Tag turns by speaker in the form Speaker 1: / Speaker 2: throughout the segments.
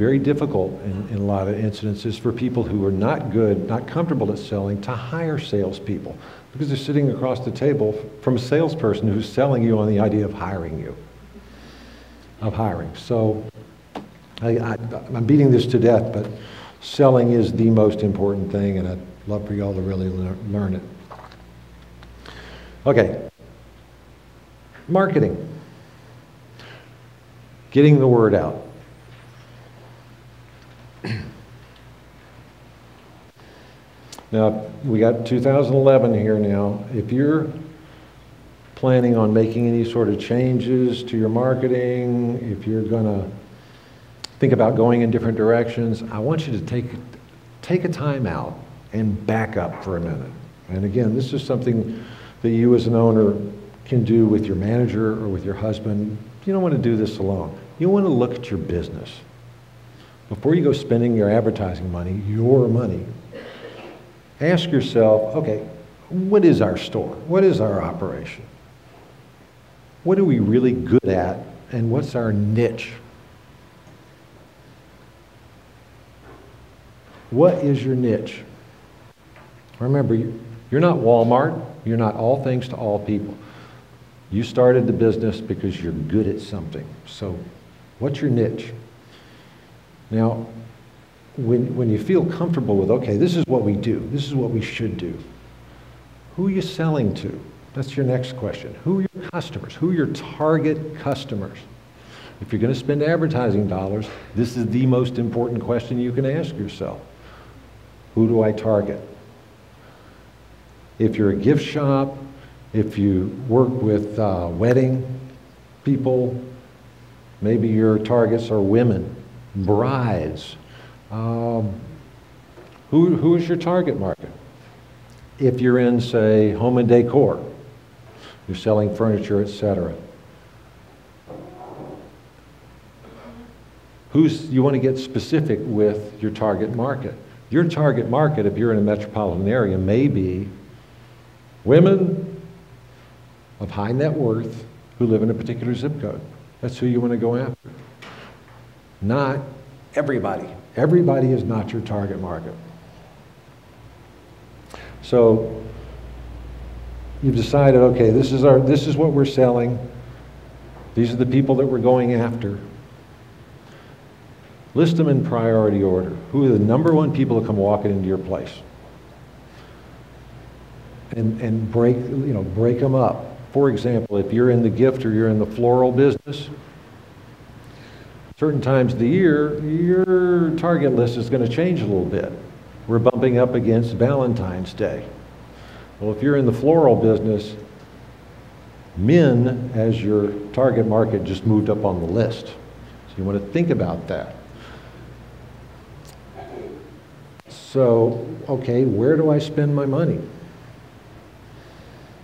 Speaker 1: very difficult in a lot of instances for people who are not good, not comfortable at selling, to hire salespeople because they're sitting across the table from a salesperson who's selling you on the idea of hiring you, So I'm beating this to death, but selling is the most important thing, and I'd love for y'all to really learn it. Okay, marketing, getting the word out. Now, we got 2011 here now. If you're planning on making any sort of changes to your marketing, if you're going to think about going in different directions, I want you to take a time out and back up for a minute. And again, this is something that you as an owner can do with your manager or with your husband. You don't want to do this alone. You want to look at your business. Before you go spending your advertising money, your money, ask yourself, okay, what is our store? What is our operation? What are we really good at, and what's our niche? What is your niche? Remember, you're not Walmart. You're not all things to all people. You started the business because you're good at something. So what's your niche? Now, when you feel comfortable with, okay, this is what we do, this is what we should do, who are you selling to? That's your next question. Who are your customers? Who are your target customers? If you're going to spend advertising dollars, this is the most important question you can ask yourself. Who do I target? If you're a gift shop, if you work with wedding people, maybe your targets are women, brides. Who is your target market? If you're in, say, home and decor, you're selling furniture, etc. You want to get specific with your target market. Your target market, if you're in a metropolitan area, may be women of high net worth who live in a particular zip code. That's who you want to go after. Not everybody. Everybody is not your target market. So you've decided, okay, this is what we're selling. These are the people that we're going after. List them in priority order. Who are the number one people that come walking into your place? And break them up. For example, if you're in the gift or you're in the floral business, certain times of the year, your target list is going to change a little bit. We're bumping up against Valentine's Day. Well, if you're in the floral business, men as your target market just moved up on the list. So you want to think about that. So, okay, where do I spend my money?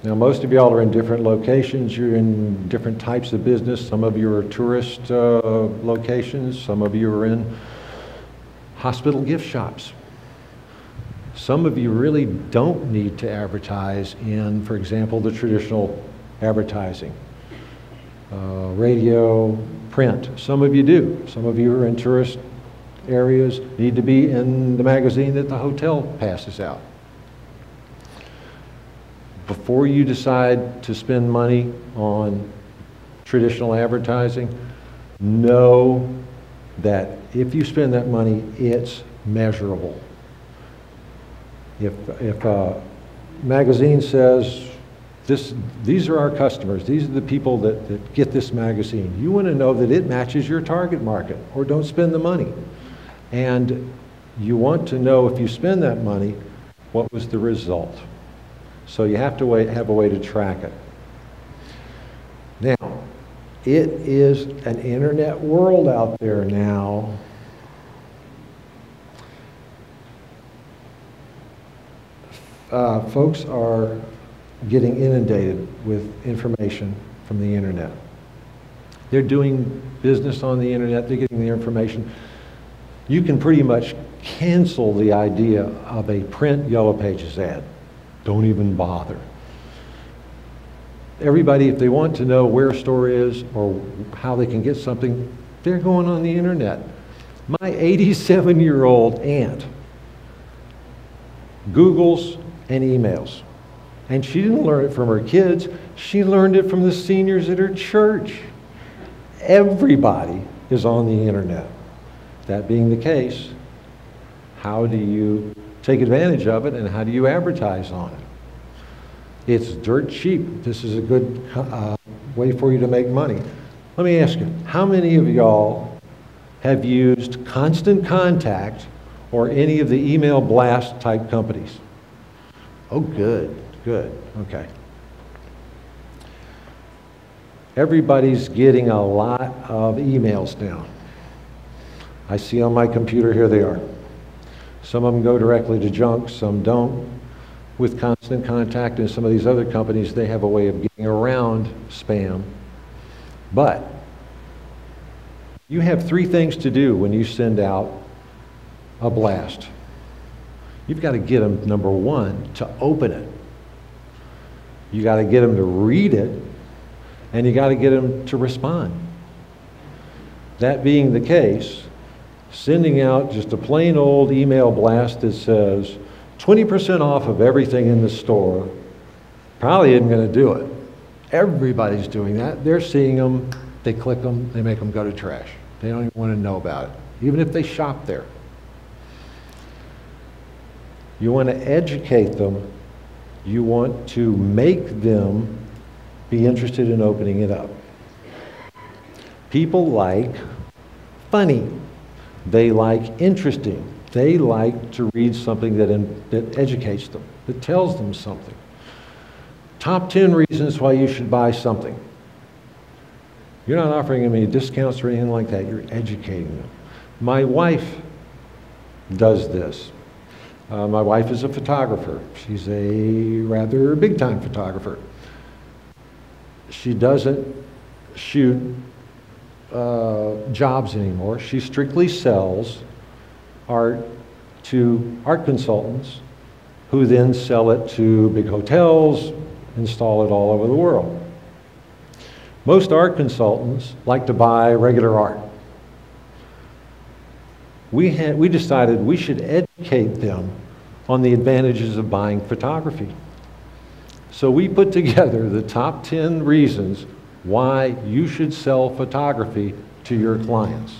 Speaker 1: Now, most of y'all are in different locations. You're in different types of business. Some of you are tourist locations. Some of you are in hospital gift shops. Some of you really don't need to advertise in, for example, the traditional advertising. Radio, print. Some of you do. Some of you are in tourist areas, need to be in the magazine that the hotel passes out. Before you decide to spend money on traditional advertising, know that if you spend that money, it's measurable. If a magazine says, these are our customers, these are the people that get this magazine, you want to know that it matches your target market, or don't spend the money. And you want to know, if you spend that money, what was the result. So you have to have a way to track it. Now, it is an internet world out there now. Folks are getting inundated with information from the internet. They're doing business on the internet, they're getting their information. You can pretty much cancel the idea of a print Yellow Pages ad. Don't even bother. Everybody, if they want to know where a store is or how they can get something, they're going on the internet. My 87-year-old aunt Googles and emails. And she didn't learn it from her kids, she learned it from the seniors at her church. Everybody is on the internet. That being the case, how do you take advantage of it and how do you advertise on it? It's dirt cheap. This is a good way for you to make money. Let me ask you, how many of y'all have used Constant Contact or any of the email blast type companies? Oh, good, okay. Everybody's getting a lot of emails now. I see on my computer, here they are. Some of them go directly to junk, some don't. With Constant Contact and some of these other companies, they have a way of getting around spam. But you have three things to do when you send out a blast. You've got to get them, number one, to open it. You got to get them to read it, and you got to get them to respond. That being the case, sending out just a plain old email blast that says 20% off of everything in the store probably isn't going to do it. Everybody's doing that. They're seeing them, they click them, they make them go to trash. They don't even want to know about it, even if they shop there. You want to educate them. You want to make them be interested in opening it up. People like funny. They like interesting. They like to read something that educates them, that tells them something. Top 10 reasons why you should buy something. You're not offering them any discounts or anything like that. You're educating them. My wife does this. My wife is a photographer. She's a rather big-time photographer. She doesn't shoot jobs anymore. She strictly sells art to art consultants who then sell it to big hotels, install it all over the world. Most art consultants like to buy regular art. We decided we should educate them on the advantages of buying photography. So we put together the top 10 reasons why you should sell photography to your clients,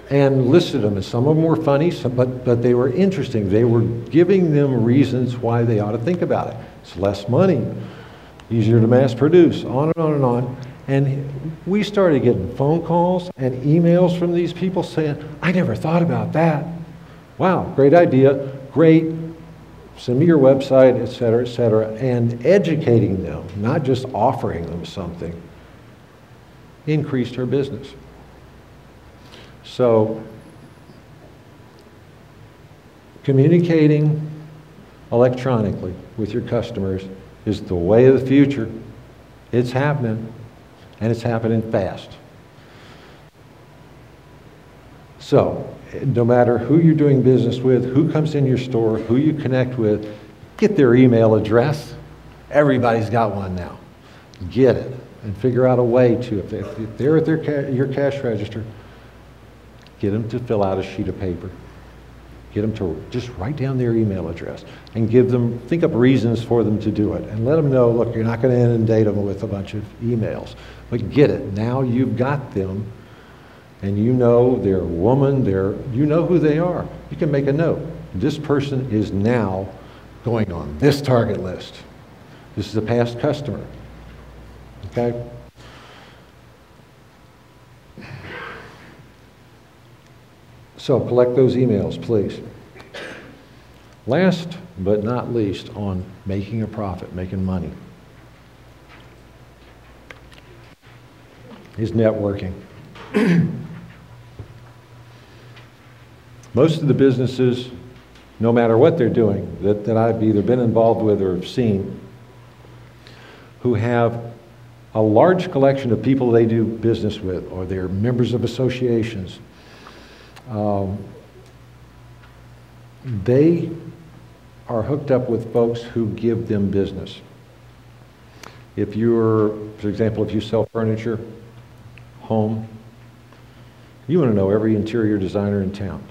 Speaker 1: and listed them. And some of them were funny, but they were interesting. They were giving them reasons why they ought to think about it. It's less money, easier to mass produce, on and on and on. And we started getting phone calls and emails from these people saying, I never thought about that. Wow, great idea, great. Send me your website, et cetera, and educating them, not just offering them something, increased her business. So, communicating electronically with your customers is the way of the future. It's happening, and it's happening fast. So, no matter who you're doing business with, who comes in your store, who you connect with, get their email address. Everybody's got one now. Get it and figure out a way to, if they're at your cash register, get them to fill out a sheet of paper. Get them to just write down their email address and think up reasons for them to do it. And let them know, look, you're not going to inundate them with a bunch of emails. But get it. Now you've got them. And you know they're a woman, you know who they are. You can make a note. This person is now going on this target list. This is a past customer. Okay? So collect those emails, please. Last but not least on making a profit, making money, is networking. Most of the businesses, no matter what they're doing, that I've either been involved with or have seen, who have a large collection of people they do business with, or they're members of associations, they are hooked up with folks who give them business. For example, if you sell furniture, home, You want to know every interior designer in town.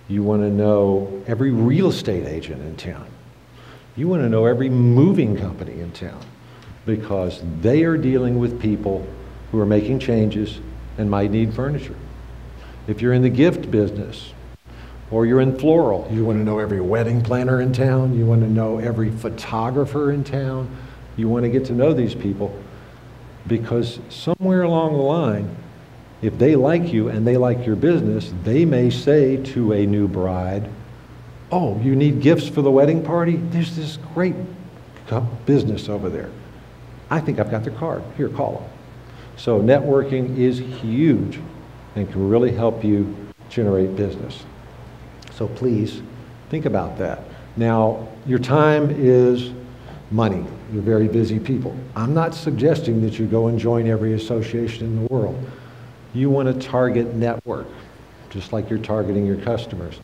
Speaker 1: You want to know every real estate agent in town. You want to know every moving company in town, because they are dealing with people who are making changes and might need furniture. If you're in the gift business, or you're in floral, you want to know every wedding planner in town. You want to know every photographer in town. You want to get to know these people, because somewhere along the line, if they like you and they like your business, they may say to a new bride, oh, you need gifts for the wedding party? There's this great business over there. I think I've got their card. Here, call them. So networking is huge and can really help you generate business. So please think about that. Now, your time is money. You're very busy people. I'm not suggesting that you go and join every association in the world. You want to target network, just like you're targeting your customers.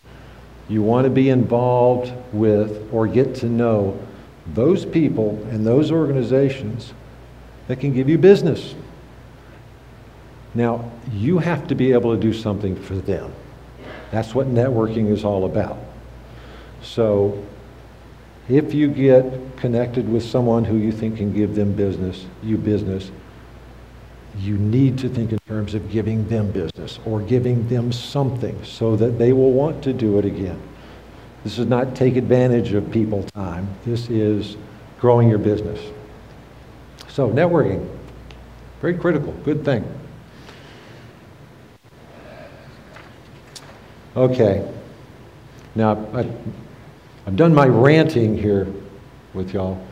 Speaker 1: You want to be involved with or get to know those people and those organizations that can give you business. Now, you have to be able to do something for them. That's what networking is all about. So, if you get connected with someone who you think can give them business, you need to think in terms of giving them business or giving them something so that they will want to do it again. This is not take advantage of people time. This is growing your business. So networking, very critical, good thing. Okay, now I've done my ranting here with y'all.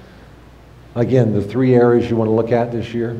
Speaker 1: Again, the 3 areas you want to look at this year: